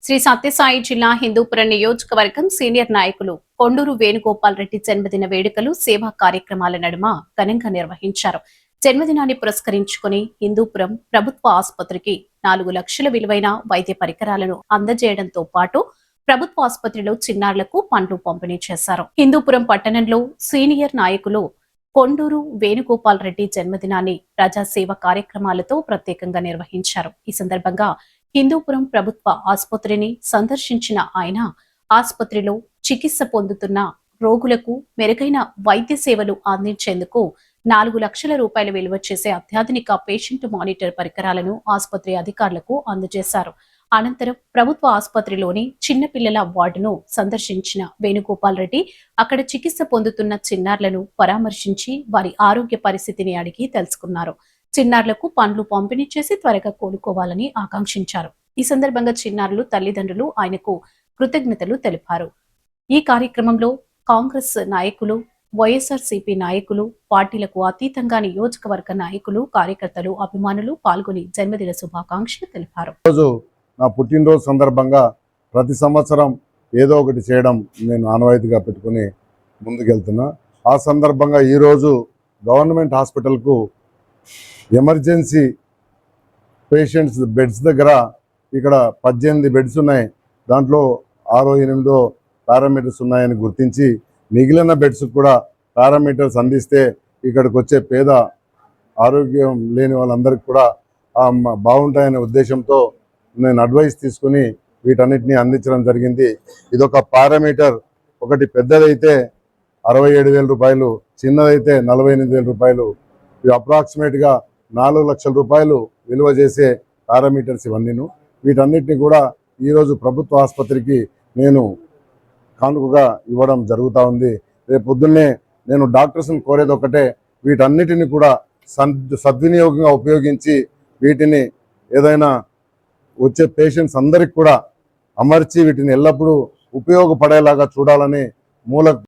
శ్రీ సత్యసాయి జిల్లా హిందూపురం నియోజకవర్గం సీనియర్ నాయకులు కొండూరు వేణుగోపాల్ రెడ్డి జన్మదిన వేడుకలు సేవా కార్యక్రమాల నడుమ ఘనంగా నిర్వహించారు. జన్మదినాన్ని పురస్కరించుకుని హిందూపురం ప్రభుత్వ ఆసుపత్రికి 4 లక్షల విలువైన వైద్య పరికరాలను అందజేయడంతో పాటు ప్రభుత్వ ఆసుపత్రిలో చిన్నారులకు పండ్లు పంపిణీ చేశారు. హిందూపురం పట్టణంలో సీనియర్ నాయకులు కొండూరు వేణుగోపాల్ రెడ్డి జన్మదినాన్ని ప్రజాసేవ కార్యక్రమాలతో ప్రత్యేకంగా నిర్వహించారు. ఈ సందర్భంగా హిందూపురం ప్రభుత్వ ఆసుపత్రిని సందర్శించిన ఆయన ఆసుపత్రిలో చికిత్స పొందుతున్న రోగులకు మెరుగైన వైద్య సేవలు అందించేందుకు 4 లక్షల రూపాయల విలువ చేసే అత్యాధునిక పేషెంట్ మానిటర్ పరికరాలను ఆసుపత్రి అధికారులకు అందజేశారు. అనంతరం ప్రభుత్వ ఆసుపత్రిలోని చిన్నపిల్లల వార్డును సందర్శించిన వేణుగోపాల్ రెడ్డి అక్కడ చికిత్స పొందుతున్న చిన్నారులను పరామర్శించి వారి ఆరోగ్య పరిస్థితిని అడిగి తెలుసుకున్నారు. చిన్నారులకు పండ్లు పంపిణీ చేసి త్వరగా కోలుకోవాలని ఆకాంక్షించారు. ఈ సందర్భంగా చిన్నారులు తల్లిదండ్రులు ఆయనకు కృతజ్ఞతలు తెలిపారు. ఈ కార్యక్రమంలో కాంగ్రెస్ నాయకులు, వైఎస్ఆర్సీపీ నాయకులు, పార్టీలకు అతీతంగా నియోజకవర్గ నాయకులు, కార్యకర్తలు, అభిమానులు పాల్గొని జన్మదిన శుభాకాంక్షలు తెలిపారు. నా పుట్టినరోజు సందర్భంగా ప్రతి సంవత్సరం ఏదో ఒకటి చేయడం నేను ఆనవాయితీగా పెట్టుకుని ముందుకెళ్తున్నా. ఆ సందర్భంగా ఈరోజు గవర్నమెంట్ హాస్పిటల్కు ఎమర్జెన్సీ పేషెంట్స్ బెడ్స్ దగ్గర ఇక్కడ 18 బెడ్స్ ఉన్నాయి. దాంట్లో 6-8 పారామీటర్స్ ఉన్నాయని గుర్తించి మిగిలిన బెడ్స్ కూడా పారామీటర్స్ అందిస్తే ఇక్కడికి వచ్చే పేద ఆరోగ్యం లేని వాళ్ళందరికీ కూడా బాగుంటాయనే ఉద్దేశంతో నేను అడ్వైస్ తీసుకుని వీటన్నిటిని అందించడం జరిగింది. ఇదొక పారామీటర్, ఒకటి పెద్దదైతే 67,000 రూపాయలు, చిన్నదైతే 48,000 రూపాయలు. ఇవి అప్రాక్సిమేట్గా 4 లక్షల రూపాయలు విలువ చేసే పారామీటర్స్ ఇవన్నీను. వీటన్నిటిని కూడా ఈరోజు ప్రభుత్వ ఆసుపత్రికి నేను కానుకగా ఇవ్వడం జరుగుతూ ఉంది. రేపు పొద్దున్నే నేను డాక్టర్స్ని కోరేది ఒకటే, వీటన్నిటిని కూడా సద్వినియోగంగా ఉపయోగించి వీటిని ఏదైనా వచ్చే పేషెంట్స్ అందరికి కూడా అమర్చి వీటిని ఎల్లప్పుడూ ఉపయోగపడేలాగా చూడాలని మూల